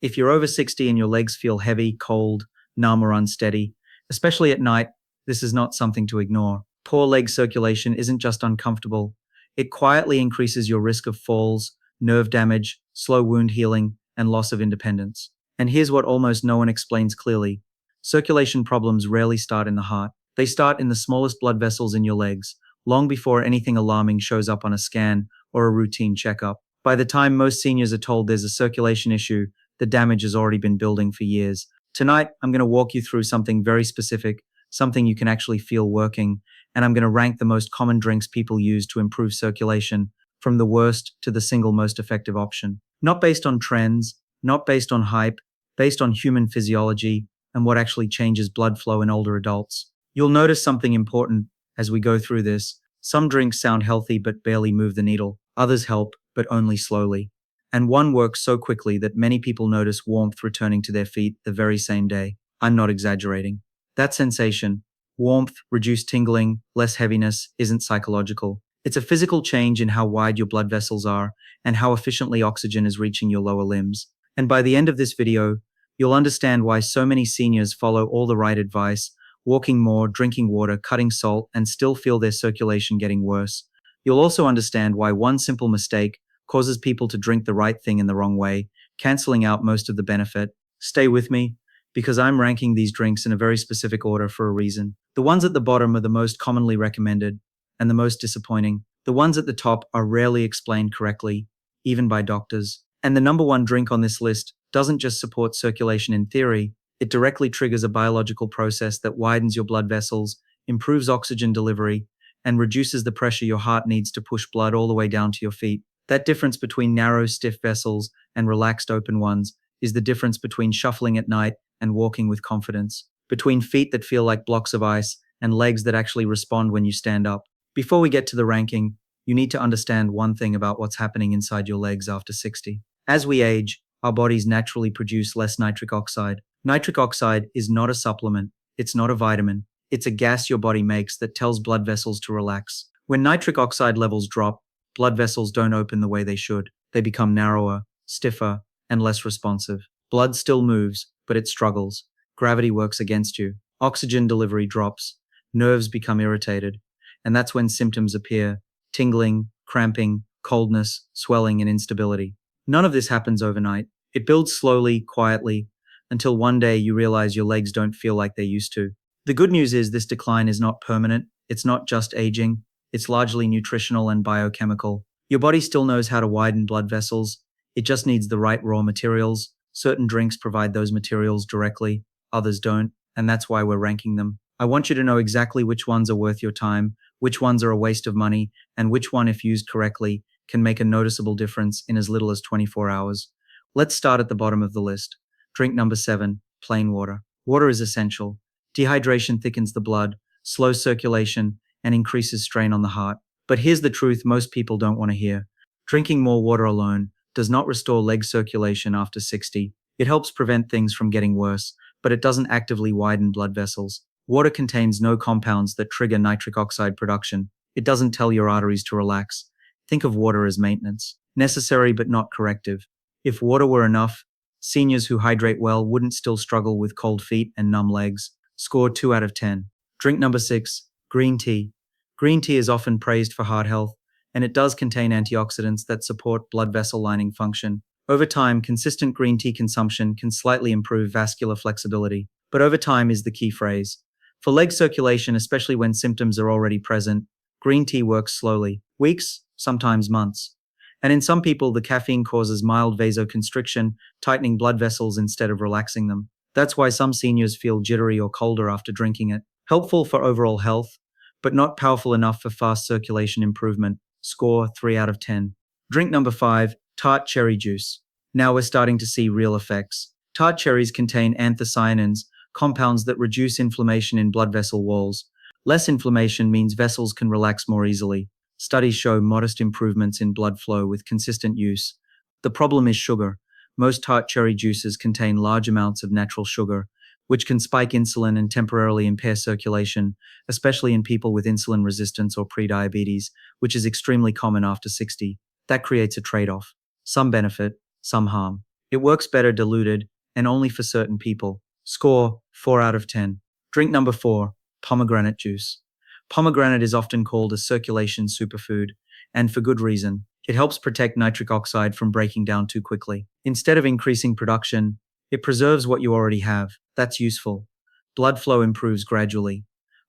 If you're over 60 and your legs feel heavy, cold, numb, or unsteady, especially at night, this is not something to ignore. Poor leg circulation isn't just uncomfortable, it quietly increases your risk of falls, nerve damage, slow wound healing, and loss of independence. And here's what almost no one explains clearly. Circulation problems rarely start in the heart. They start in the smallest blood vessels in your legs, long before anything alarming shows up on a scan or a routine checkup. By the time most seniors are told there's a circulation issue, the damage has already been building for years. Tonight, I'm going to walk you through something very specific, something you can actually feel working, and I'm going to rank the most common drinks people use to improve circulation, from the worst to the single most effective option. Not based on trends, not based on hype, based on human physiology and what actually changes blood flow in older adults. You'll notice something important as we go through this. Some drinks sound healthy but barely move the needle. Others help, but only slowly. And one works so quickly that many people notice warmth returning to their feet the very same day. I'm not exaggerating. That sensation, warmth, reduced tingling, less heaviness, isn't psychological. It's a physical change in how wide your blood vessels are and how efficiently oxygen is reaching your lower limbs. And by the end of this video, you'll understand why so many seniors follow all the right advice, walking more, drinking water, cutting salt, and still feel their circulation getting worse. You'll also understand why one simple mistake causes people to drink the right thing in the wrong way, canceling out most of the benefit. Stay with me, because I'm ranking these drinks in a very specific order for a reason. The ones at the bottom are the most commonly recommended and the most disappointing. The ones at the top are rarely explained correctly, even by doctors. And the number one drink on this list doesn't just support circulation in theory, it directly triggers a biological process that widens your blood vessels, improves oxygen delivery, and reduces the pressure your heart needs to push blood all the way down to your feet. That difference between narrow, stiff vessels and relaxed, open ones is the difference between shuffling at night and walking with confidence, between feet that feel like blocks of ice and legs that actually respond when you stand up. Before we get to the ranking, you need to understand one thing about what's happening inside your legs after 60. As we age, our bodies naturally produce less nitric oxide. Nitric oxide is not a supplement, it's not a vitamin, it's a gas your body makes that tells blood vessels to relax. When nitric oxide levels drop, blood vessels don't open the way they should. They become narrower, stiffer, and less responsive. Blood still moves, but it struggles. Gravity works against you. Oxygen delivery drops. Nerves become irritated. And that's when symptoms appear: tingling, cramping, coldness, swelling, and instability. None of this happens overnight. It builds slowly, quietly, until one day you realize your legs don't feel like they used to. The good news is this decline is not permanent. It's not just aging. It's largely nutritional and biochemical. Your body still knows how to widen blood vessels. It just needs the right raw materials. Certain drinks provide those materials directly, others don't, and that's why we're ranking them. I want you to know exactly which ones are worth your time, which ones are a waste of money, and which one, if used correctly, can make a noticeable difference in as little as 24 hours. Let's start at the bottom of the list. Drink number 7, plain water. Water is essential. Dehydration thickens the blood, slows circulation, and increases strain on the heart. But here's the truth most people don't want to hear. Drinking more water alone does not restore leg circulation after 60. It helps prevent things from getting worse, but it doesn't actively widen blood vessels. Water contains no compounds that trigger nitric oxide production. It doesn't tell your arteries to relax. Think of water as maintenance, necessary but not corrective. If water were enough, seniors who hydrate well wouldn't still struggle with cold feet and numb legs. Score 2 out of 10. Drink number 6, green tea. Green tea is often praised for heart health, and it does contain antioxidants that support blood vessel lining function. Over time, consistent green tea consumption can slightly improve vascular flexibility. But over time is the key phrase. For leg circulation, especially when symptoms are already present, green tea works slowly, weeks, sometimes months. And in some people, the caffeine causes mild vasoconstriction, tightening blood vessels instead of relaxing them. That's why some seniors feel jittery or colder after drinking it. Helpful for overall health, but not powerful enough for fast circulation improvement. Score 3 out of 10. Drink number 5, tart cherry juice. Now we're starting to see real effects. Tart cherries contain anthocyanins, compounds that reduce inflammation in blood vessel walls. Less inflammation means vessels can relax more easily. Studies show modest improvements in blood flow with consistent use. The problem is sugar. Most tart cherry juices contain large amounts of natural sugar, which can spike insulin and temporarily impair circulation, especially in people with insulin resistance or prediabetes, which is extremely common after 60. That creates a trade-off. Some benefit, some harm. It works better diluted and only for certain people. Score 4 out of 10. Drink number 4, pomegranate juice. Pomegranate is often called a circulation superfood, and for good reason. It helps protect nitric oxide from breaking down too quickly. Instead of increasing production, it preserves what you already have. That's useful. Blood flow improves gradually.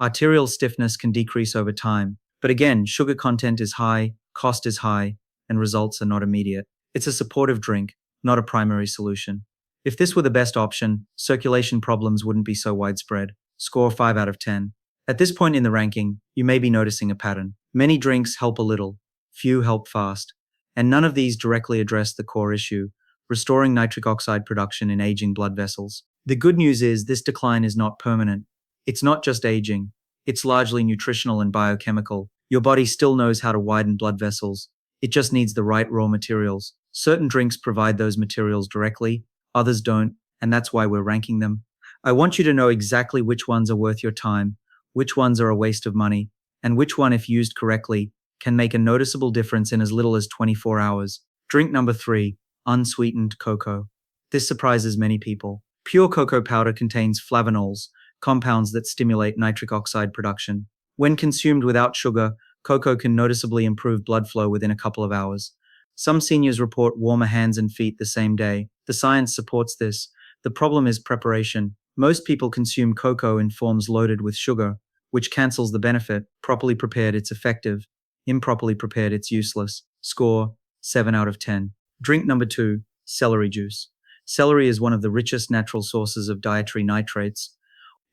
Arterial stiffness can decrease over time. But again, sugar content is high, cost is high, and results are not immediate. It's a supportive drink, not a primary solution. If this were the best option, circulation problems wouldn't be so widespread. Score 5 out of 10. At this point in the ranking, you may be noticing a pattern. Many drinks help a little, few help fast, and none of these directly address the core issue, restoring nitric oxide production in aging blood vessels. The good news is this decline is not permanent. It's not just aging, it's largely nutritional and biochemical. Your body still knows how to widen blood vessels. It just needs the right raw materials. Certain drinks provide those materials directly, others don't, and that's why we're ranking them. I want you to know exactly which ones are worth your time, which ones are a waste of money, and which one, if used correctly, can make a noticeable difference in as little as 24 hours. Drink number 3, unsweetened cocoa. This surprises many people. Pure cocoa powder contains flavonols, compounds that stimulate nitric oxide production. When consumed without sugar, cocoa can noticeably improve blood flow within a couple of hours. Some seniors report warmer hands and feet the same day. The science supports this. The problem is preparation. Most people consume cocoa in forms loaded with sugar, which cancels the benefit. Properly prepared, it's effective. Improperly prepared, it's useless. Score 7 out of 10. Drink number 2, celery juice. Celery is one of the richest natural sources of dietary nitrates.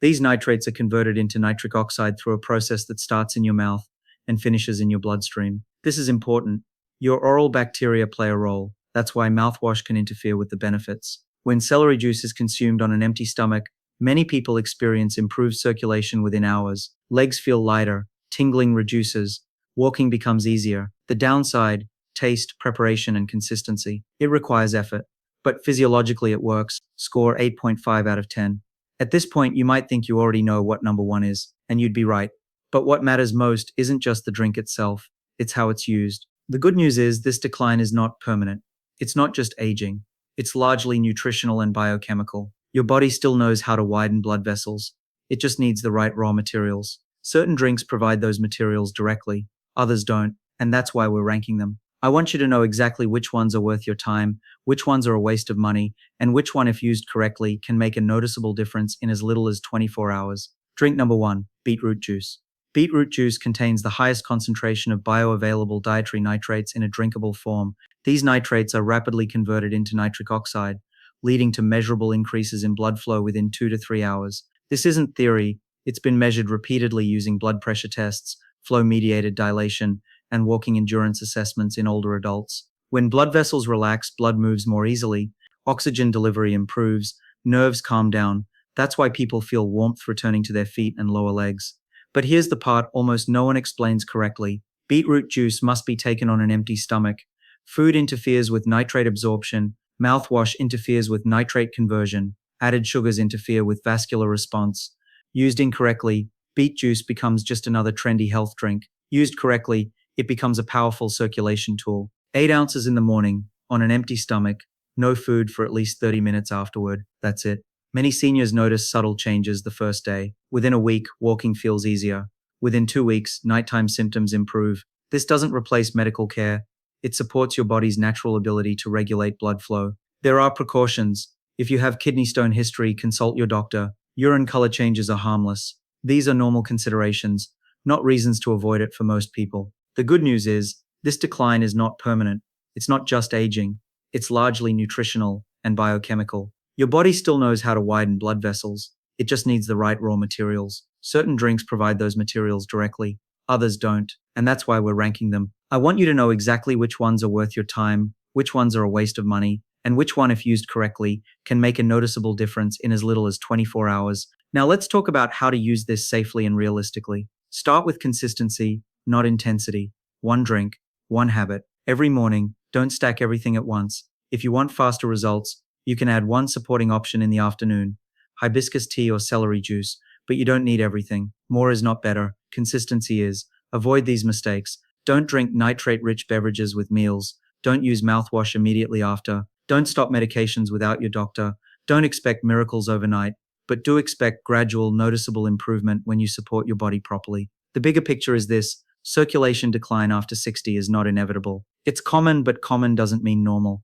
These nitrates are converted into nitric oxide through a process that starts in your mouth and finishes in your bloodstream. This is important. Your oral bacteria play a role. That's why mouthwash can interfere with the benefits. When celery juice is consumed on an empty stomach, many people experience improved circulation within hours. Legs feel lighter, tingling reduces, walking becomes easier. The downside, taste, preparation, and consistency. It requires effort, but physiologically it works. Score 8.5 out of 10. At this point, you might think you already know what number 1 is, and you'd be right. But what matters most isn't just the drink itself, it's how it's used. The good news is this decline is not permanent. It's not just aging. It's largely nutritional and biochemical. Your body still knows how to widen blood vessels. It just needs the right raw materials. Certain drinks provide those materials directly, others don't, and that's why we're ranking them. I want you to know exactly which ones are worth your time, which ones are a waste of money, and which one, if used correctly, can make a noticeable difference in as little as 24 hours. Drink number 1, beetroot juice. Beetroot juice contains the highest concentration of bioavailable dietary nitrates in a drinkable form. These nitrates are rapidly converted into nitric oxide, leading to measurable increases in blood flow within 2 to 3 hours. This isn't theory, it's been measured repeatedly using blood pressure tests, flow-mediated dilation, and walking endurance assessments in older adults. When blood vessels relax, blood moves more easily, oxygen delivery improves, nerves calm down. That's why people feel warmth returning to their feet and lower legs. But here's the part almost no one explains correctly. Beetroot juice must be taken on an empty stomach. Food interferes with nitrate absorption, mouthwash interferes with nitrate conversion, added sugars interfere with vascular response. Used incorrectly, beet juice becomes just another trendy health drink. Used correctly, it becomes a powerful circulation tool. 8 ounces in the morning, on an empty stomach, no food for at least 30 minutes afterward. That's it. Many seniors notice subtle changes the first day. Within a week, walking feels easier. Within 2 weeks, nighttime symptoms improve. This doesn't replace medical care. It supports your body's natural ability to regulate blood flow. There are precautions. If you have kidney stone history, consult your doctor. Urine color changes are harmless. These are normal considerations, not reasons to avoid it for most people. The good news is, this decline is not permanent. It's not just aging. It's largely nutritional and biochemical. Your body still knows how to widen blood vessels. It just needs the right raw materials. Certain drinks provide those materials directly, others don't, and that's why we're ranking them. I want you to know exactly which ones are worth your time, which ones are a waste of money, and which one, if used correctly, can make a noticeable difference in as little as 24 hours. Now let's talk about how to use this safely and realistically. Start with consistency, not intensity. 1 drink, 1 habit. Every morning, don't stack everything at once. If you want faster results, you can add 1 supporting option in the afternoon, hibiscus tea or celery juice, but you don't need everything. More is not better. Consistency is. Avoid these mistakes. Don't drink nitrate-rich beverages with meals. Don't use mouthwash immediately after. Don't stop medications without your doctor. Don't expect miracles overnight, but do expect gradual, noticeable improvement when you support your body properly. The bigger picture is this: circulation decline after 60 is not inevitable. It's common, but common doesn't mean normal.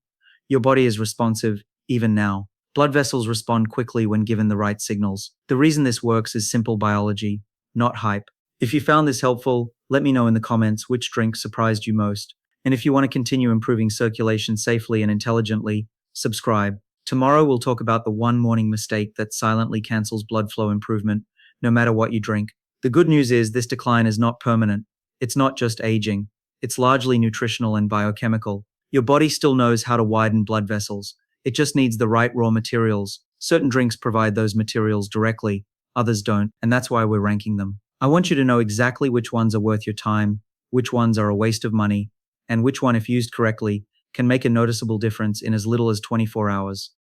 Your body is responsive, even now. Blood vessels respond quickly when given the right signals. The reason this works is simple biology, not hype. If you found this helpful, let me know in the comments which drink surprised you most. And if you want to continue improving circulation safely and intelligently, subscribe. Tomorrow we'll talk about the one morning mistake that silently cancels blood flow improvement, no matter what you drink. The good news is this decline is not permanent. It's not just aging. It's largely nutritional and biochemical. Your body still knows how to widen blood vessels. It just needs the right raw materials. Certain drinks provide those materials directly, others don't, and that's why we're ranking them. I want you to know exactly which ones are worth your time, which ones are a waste of money, and which one, if used correctly, can make a noticeable difference in as little as 24 hours.